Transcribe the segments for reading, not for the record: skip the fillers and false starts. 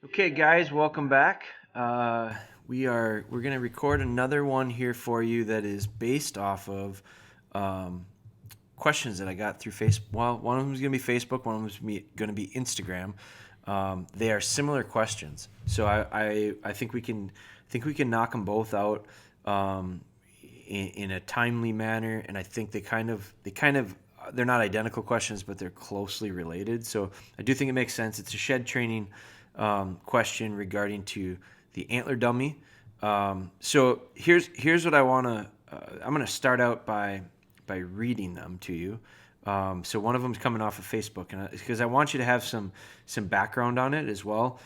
Okay, guys, welcome back. We're gonna record another one here for you that is based off of um, questions that I got through Facebook. Well, one of them is gonna be Facebook, one of them is gonna be Instagram. They are similar questions, so I think we can knock them both out in a timely manner, and I think they kind of they're not identical questions, but they're closely related. So I do think it makes sense. It's a shed training question regarding to the antler dummy. So here's what I want to. I'm going to start out by reading them to you. So one of them is coming off of Facebook, and because I want you to have some background on it as well.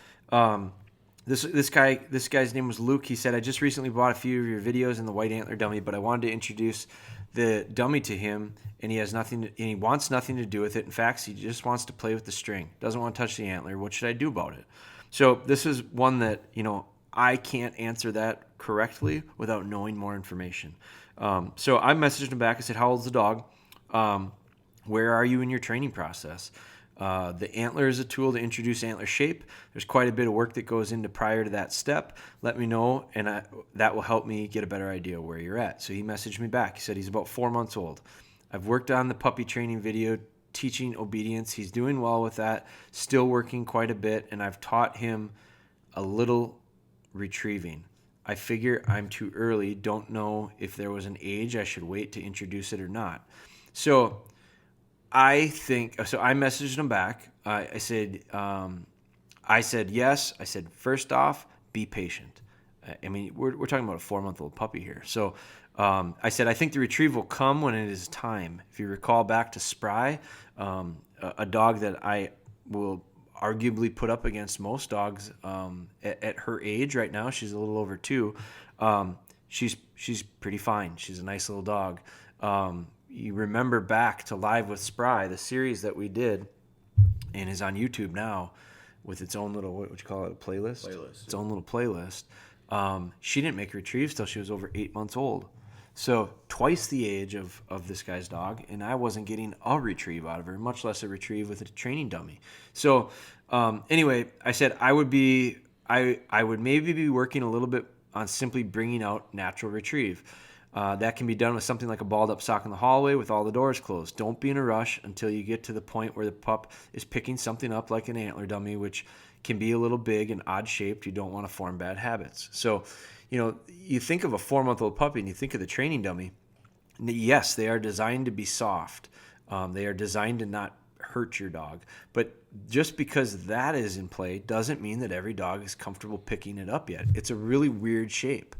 This guy's name was Luke. He said, I just recently bought a few of your videos in the white antler dummy, but I wanted to introduce the dummy to him, and he wants nothing to do with it. In fact, he just wants to play with the string. Doesn't want to touch the antler. What should I do about it? So this is one that I can't answer that correctly without knowing more information. So I messaged him back. I said, how old's the dog? Where are you in your training process? The antler is a tool to introduce antler shape. There's quite a bit of work that goes into prior to that step. Let me know, and that will help me get a better idea where you're at. So he messaged me back. He said he's about 4 months old. I've worked on the puppy training video, teaching obedience. He's doing well with that, still working quite a bit, and I've taught him a little retrieving. I figure I'm too early. Don't know if there was an age I should wait to introduce it or not. So I messaged him back. I said yes. I said, first off, be patient. I mean, we're talking about a 4-month-old puppy here. So I said, I think the retrieve will come when it is time. If you recall back to Spry, a dog that I will arguably put up against most dogs at her age right now. She's a little over 2. She's pretty fine. She's a nice little dog. You remember back to Live with Spry, the series that we did, and is on YouTube now with its own little, what would you call it, a playlist? Its own little playlist. She didn't make retrieves till she was over 8 months old. So twice the age of this guy's dog, and I wasn't getting a retrieve out of her, much less a retrieve with a training dummy. So anyway, I said I would maybe be working a little bit on simply bringing out natural retrieve. That can be done with something like a balled up sock in the hallway with all the doors closed. Don't be in a rush until you get to the point where the pup is picking something up like an antler dummy, which can be a little big and odd shaped. You don't want to form bad habits. So, you think of a 4-month-old puppy and you think of the training dummy. Yes, they are designed to be soft. They are designed to not hurt your dog. But just because that is in play doesn't mean that every dog is comfortable picking it up yet. It's a really weird shape.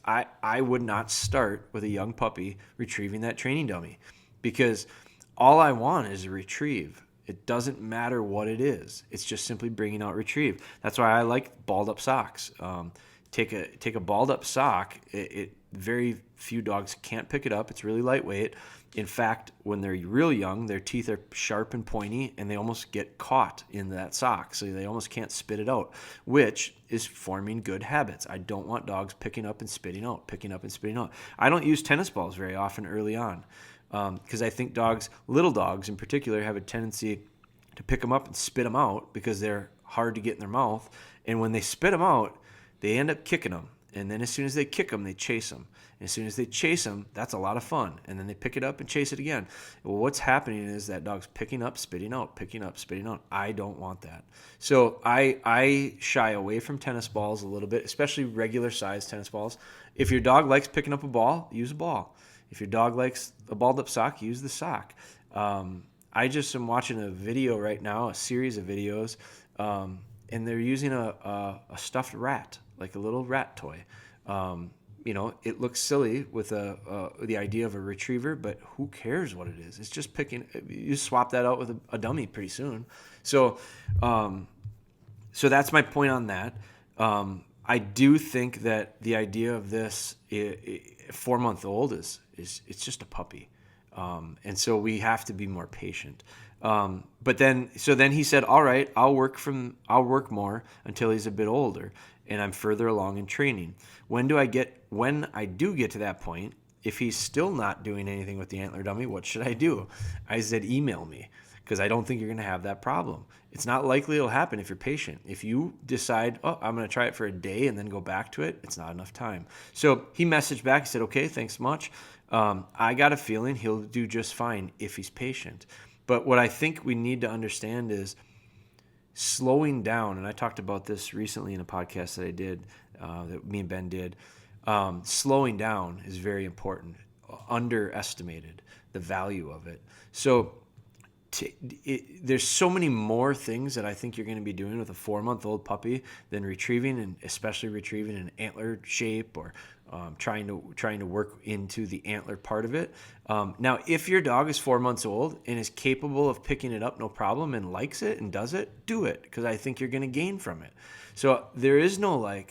I would not start with a young puppy retrieving that training dummy, because all I want is a retrieve. It doesn't matter what it is. It's just simply bringing out retrieve. That's why I like balled up socks. Take a balled up sock. Very few dogs can't pick it up. It's really lightweight. In fact, when they're real young, their teeth are sharp and pointy, and they almost get caught in that sock, so they almost can't spit it out, which is forming good habits. I don't want dogs picking up and spitting out, picking up and spitting out. I don't use tennis balls very often early on, because I think little dogs in particular, have a tendency to pick them up and spit them out because they're hard to get in their mouth, and when they spit them out, they end up kicking them. And then as soon as they kick them, they chase them. And as soon as they chase them, that's a lot of fun. And then they pick it up and chase it again. Well, what's happening is that dog's picking up, spitting out, picking up, spitting out. I don't want that. So I shy away from tennis balls a little bit, especially regular size tennis balls. If your dog likes picking up a ball, use a ball. If your dog likes a balled up sock, use the sock. I just am watching a video right now, a series of videos, and they're using a stuffed rat, like a little rat toy. It looks silly with the idea of a retriever, but who cares what it is? It's just picking. You swap that out with a dummy pretty soon. So that's my point on that. I do think that the idea of this 4-month-old is it's just a puppy, and so we have to be more patient. But then he said, all right, I'll work more until he's a bit older and I'm further along in training. When I do get to that point, if he's still not doing anything with the antler dummy, what should I do? I said, email me, because I don't think you're going to have that problem. It's not likely it'll happen if you're patient. If you decide, oh, I'm going to try it for a day and then go back to it, it's not enough time. So he messaged back. He said, okay, thanks much. I got a feeling he'll do just fine if he's patient. But what I think we need to understand is slowing down. And I talked about this recently in a podcast that I did, that me and Ben did. Slowing down is very important. Underestimated the value of it. So there's so many more things that I think you're going to be doing with a 4-month-old puppy than retrieving, and especially retrieving an antler shape, or trying to work into the antler part of it. Now, if your dog is 4 months old and is capable of picking it up no problem and likes it and does it, do it, because I think you're going to gain from it. So there's no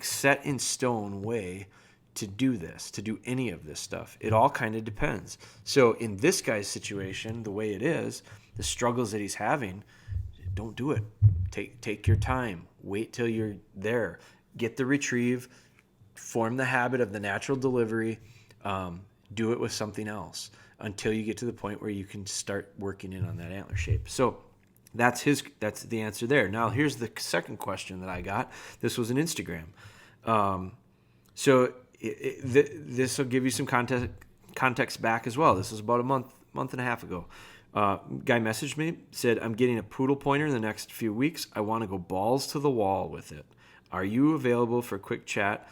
set in stone way to do this, to do any of this stuff. It all kind of depends. So in this guy's situation, the way it is, the struggles that he's having, don't do it. Take your time. Wait till you're there. Get the retrieve. Form the habit of the natural delivery. Do it with something else until you get to the point where you can start working in on that antler shape. So that's the answer there. Now here's the second question that I got. This was an Instagram. So this will give you some context back as well. This was about a month and a half ago. Guy messaged me, said, I'm getting a poodle pointer in the next few weeks. I want to go balls to the wall with it. Are you available for a quick chat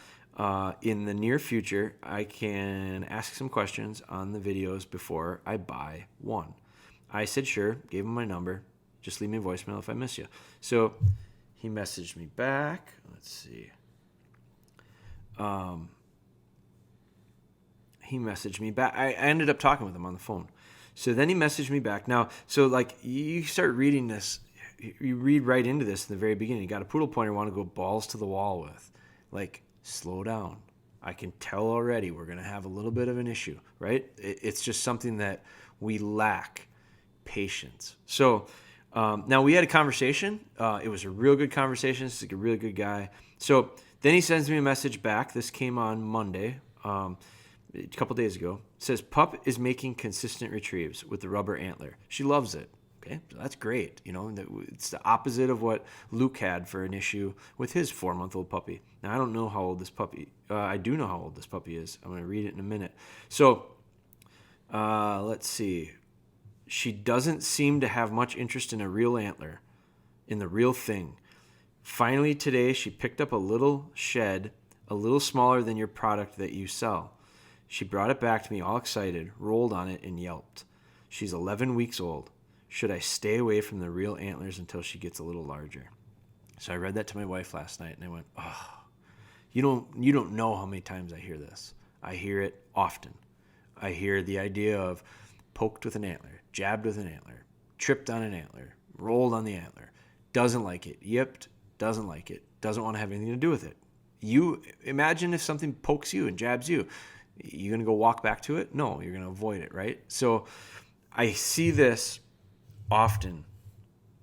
in the near future? I can ask some questions on the videos before I buy one. I said, sure, gave him my number. Just leave me a voicemail if I miss you. So he messaged me back. Let's see. He messaged me back. I ended up talking with him on the phone. So then he messaged me back. Now, so like you start reading this, you read right into this in the very beginning. You got a poodle pointer, want to go balls to the wall with. Like, slow down. I can tell already we're going to have a little bit of an issue, right? It's just something that we lack patience. So now we had a conversation. It was a real good conversation. This is a really good guy. So then he sends me a message back. This came on Monday. A couple days ago. It says, pup is making consistent retrieves with the rubber antler. She loves it. Okay, so that's great. It's the opposite of what Luke had for an issue with his 4-month-old puppy. Now, I don't know how old this puppy, I do know how old this puppy is. I'm going to read it in a minute. So, let's see. She doesn't seem to have much interest in a real antler, in the real thing. Finally, today, she picked up a little shed, a little smaller than your product that you sell. She brought it back to me all excited, rolled on it, and yelped. She's 11 weeks old. Should I stay away from the real antlers until she gets a little larger? So I read that to my wife last night, and I went, oh, you don't know how many times I hear this. I hear it often. I hear the idea of poked with an antler, jabbed with an antler, tripped on an antler, rolled on the antler, doesn't like it, yipped, doesn't like it, doesn't want to have anything to do with it. You imagine if something pokes you and jabs you. You going to go walk back to it? No, you're going to avoid it, right? So I see this often.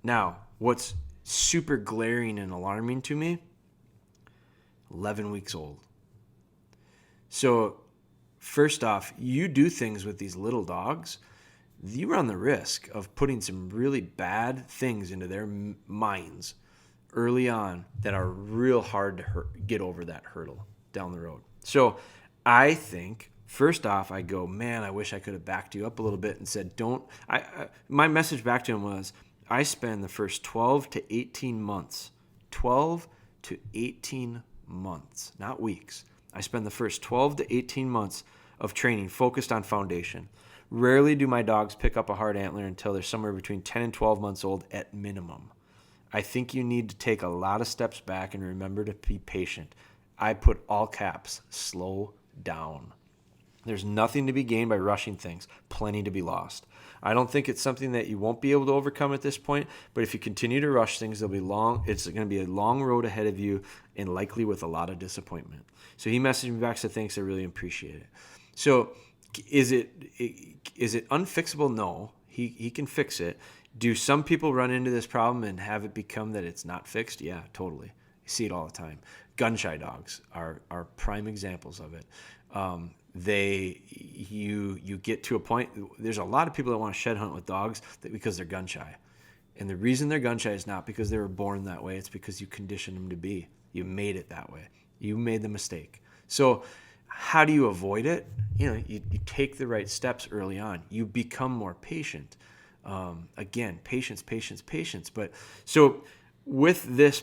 Now, what's super glaring and alarming to me, 11 weeks old. So first off, you do things with these little dogs, you run the risk of putting some really bad things into their minds early on that are real hard to get over that hurdle down the road. So I think, first off, I go, man, I wish I could have backed you up a little bit and said, my message back to him was, I spend the first 12 to 18 months, not weeks. I spend the first 12 to 18 months of training focused on foundation. Rarely do my dogs pick up a hard antler until they're somewhere between 10 and 12 months old at minimum. I think you need to take a lot of steps back and remember to be patient. I put all caps, slow down. There's nothing to be gained by rushing things, plenty to be lost. I don't think it's something that you won't be able to overcome at this point, but if you continue to rush things, it's going to be a long road ahead of you and likely with a lot of disappointment. So he messaged me back, said, thanks, I really appreciate it. So is it unfixable? No, he can fix it. Do some people run into this problem and have it become that it's not fixed? Yeah, totally. You see it all the time. Gun shy dogs are prime examples of it. You get to a point. There's a lot of people that want to shed hunt with dogs because they're gun shy, and the reason they're gun shy is not because they were born that way. It's because you conditioned them to be. You made it that way. You made the mistake. So how do you avoid it? You take the right steps early on. You become more patient. Again, patience. But so with this,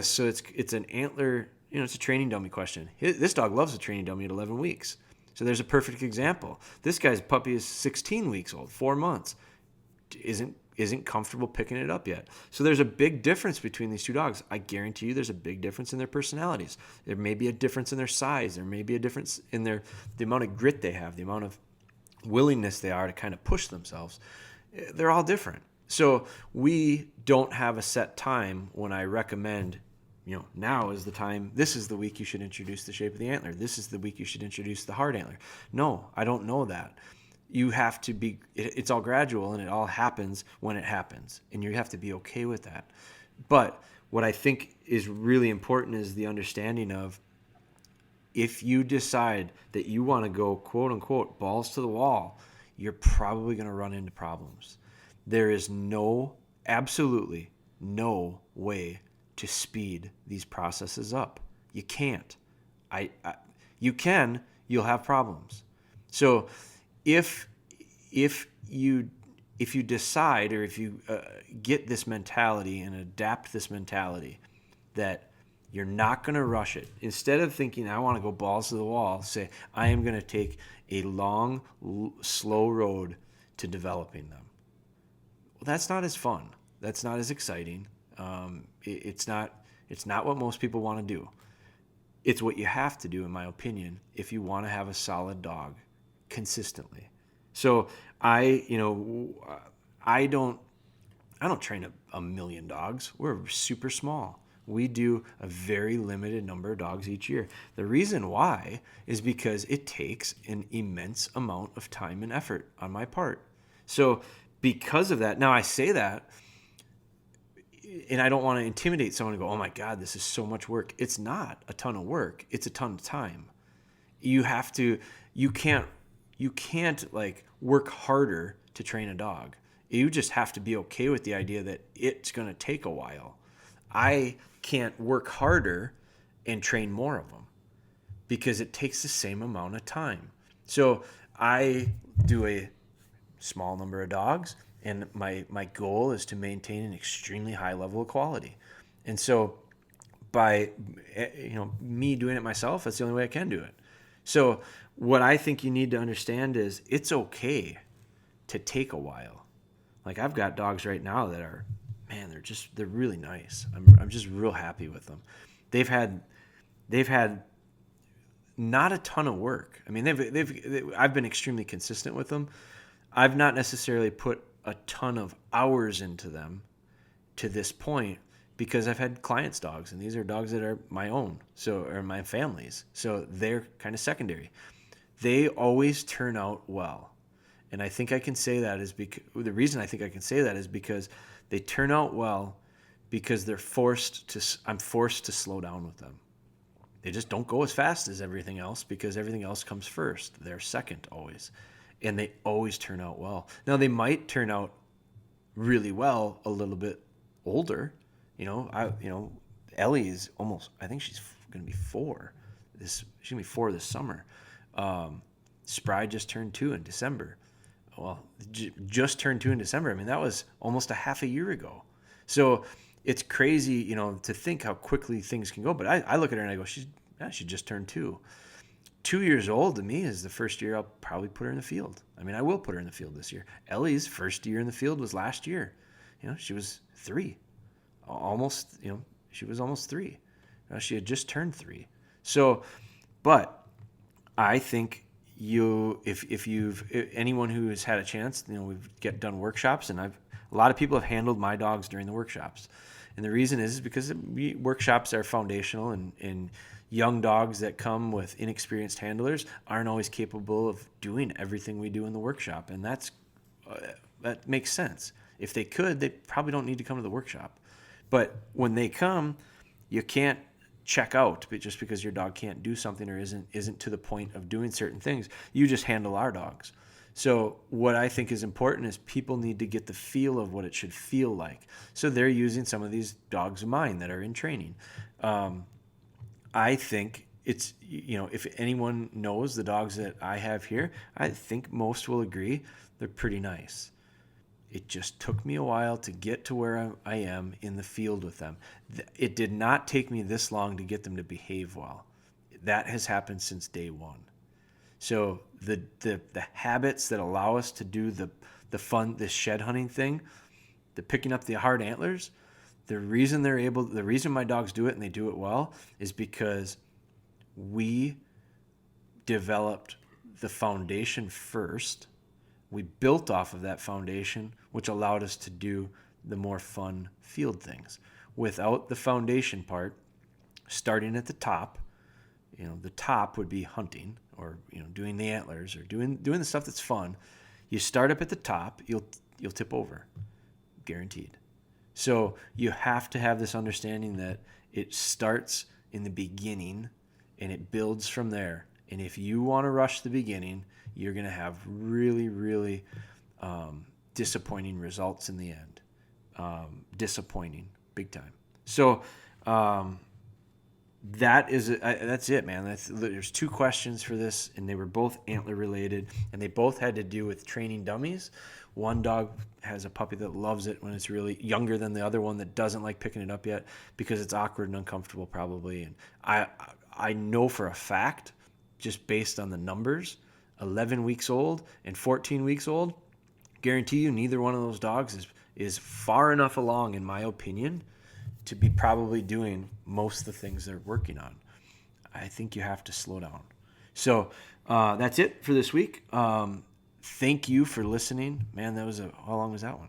so it's an antler. It's a training dummy question. This dog loves a training dummy at 11 weeks. So there's a perfect example. This guy's puppy is 16 weeks old, 4 months. Isn't comfortable picking it up yet. So there's a big difference between these two dogs. I guarantee you there's a big difference in their personalities. There may be a difference in their size. There may be a difference in the amount of grit they have, the amount of willingness they are to kind of push themselves. They're all different. So we don't have a set time when I recommend, now is the time. This is the week you should introduce the shape of the antler. This is the week you should introduce the hard antler. No, I don't know that. You have to be, it's all gradual and it all happens when it happens. And you have to be okay with that. But what I think is really important is the understanding of, if you decide that you want to go, quote unquote, balls to the wall, you're probably going to run into problems. There is absolutely no way to speed these processes up. You can't. You can, you'll have problems. So if you decide, or if you get this mentality and adapt this mentality that you're not going to rush it, instead of thinking I want to go balls to the wall, say I am going to take a long, slow road to developing them. Well, that's not as fun. That's not as exciting. It's not what most people want to do. It's what you have to do, in my opinion, if you want to have a solid dog consistently. So I don't train a million dogs. We're super small. We do a very limited number of dogs each year. The reason why is because it takes an immense amount of time and effort on my part. So because of that, now I say that, and I don't want to intimidate someone and go, oh my God, this is so much work. It's not a ton of work. It's a ton of time. You can't like work harder to train a dog. You just have to be okay with the idea that it's going to take a while. I can't work harder and train more of them because it takes the same amount of time. So I do a small number of dogs, and my goal is to maintain an extremely high level of quality. And so by me doing it myself, that's the only way I can do it. So what I think you need to understand is it's okay to take a while. Like I've got dogs right now that are, man, they're really nice. I'm just real happy with them. They've had not a ton of work. I mean, I've been extremely consistent with them. I've not necessarily put a ton of hours into them to this point because I've had clients' dogs, and these are dogs that are my own, or my family's. So they're kind of secondary. They always turn out well. And I think I can say that is because the reason I think I can say that is because they turn out well because I'm forced to slow down with them. They just don't go as fast as everything else because everything else comes first. They're second always. And they always turn out well. Now they might turn out really well a little bit older. Ellie is almost, I think she's going to be 4. She's going to be 4 this summer. Spry just turned 2 in December. Well, just turned 2 in December. I mean, that was almost a half a year ago. So it's crazy, to think how quickly things can go. But I look at her and I go, she just turned 2. 2 years old to me is the first year I'll probably put her in the field. I mean, I will put her in the field this year. Ellie's first year in the field was last year. She was 3. She was almost 3. She had just turned 3. So, but I think if anyone who has had a chance, we've done workshops, and a lot of people have handled my dogs during the workshops. And the reason is because workshops are foundational, and young dogs that come with inexperienced handlers aren't always capable of doing everything we do in the workshop. And that makes sense. If they could, they probably don't need to come to the workshop. But when they come, You can't check out just because your dog can't do something or isn't to the point of doing certain things. You just handle our dogs. So what I think is important is people need to get the feel of what it should feel like. So they're using some of these dogs of mine that are in training. I think it's, if anyone knows the dogs that I have here, I think most will agree they're pretty nice. It just took me a while to get to where I am in the field with them. It did not take me this long to get them to behave well. That has happened since day one. So the habits that allow us to do the fun, this shed hunting thing, the picking up the hard antlers, the reason my dogs do it and they do it well is because we developed the foundation first. We built off of that foundation, which allowed us to do the more fun field things. Without the foundation part, starting at the top, the top would be hunting or doing the antlers or doing the stuff that's fun. You start up at the top, you'll tip over, guaranteed. So you have to have this understanding that it starts in the beginning and it builds from there. And if you want to rush the beginning, you're going to have really, really disappointing results in the end. Disappointing, big time. So that's it, man. There's 2 questions for this, and they were both antler related, and they both had to do with training dummies. One dog has a puppy that loves it when it's really younger than the other one that doesn't like picking it up yet because it's awkward and uncomfortable probably. And I know for a fact, just based on the numbers, 11 weeks old and 14 weeks old, guarantee you neither one of those dogs is far enough along, in my opinion, to be probably doing most of the things they're working on. I think you have to slow down. So that's it for this week. Thank you for listening. Man, how long was that one?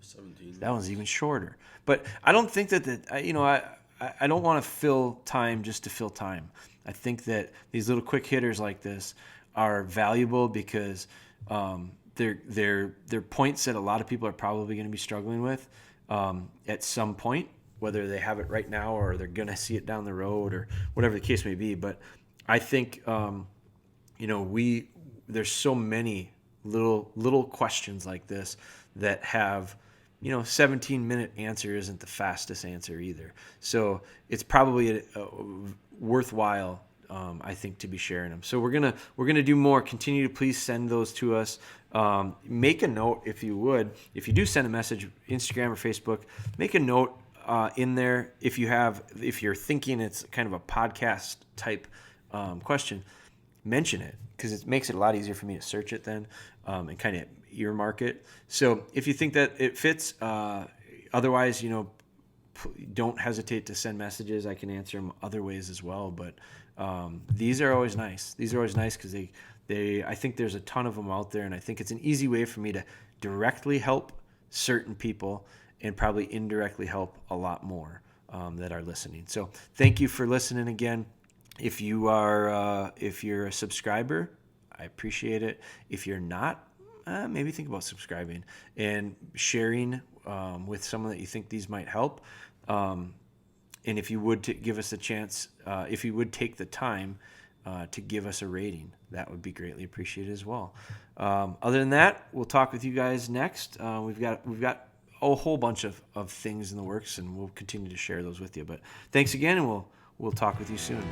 17. That one's even shorter. But I don't think I don't want to fill time just to fill time. I think that these little quick hitters like this are valuable because they're points that a lot of people are probably going to be struggling with at some point, whether they have it right now or they're going to see it down the road or whatever the case may be. But I think there's so many little questions like this that have 17-minute answer isn't the fastest answer either. So it's probably worthwhile, I think, to be sharing them. So we're gonna do more. Continue to please send those to us. Make a note if you would. If you do send a message, Instagram or Facebook, make a note in there if you're thinking it's kind of a podcast type question. Mention it because it makes it a lot easier for me to search it then and kind of earmark it. So if you think that it fits, otherwise, don't hesitate to send messages. I can answer them other ways as well. But these are always nice. These are always nice because I think there's a ton of them out there, and I think it's an easy way for me to directly help certain people and probably indirectly help a lot more that are listening. So thank you for listening again. If you're a subscriber, I appreciate it. If you're not, maybe think about subscribing and sharing with someone that you think these might help. And if you would give us a chance, if you would take the time to give us a rating, that would be greatly appreciated as well. Other than that, we'll talk with you guys next. We've got a whole bunch of things in the works, and we'll continue to share those with you. But thanks again, and we'll talk with you soon.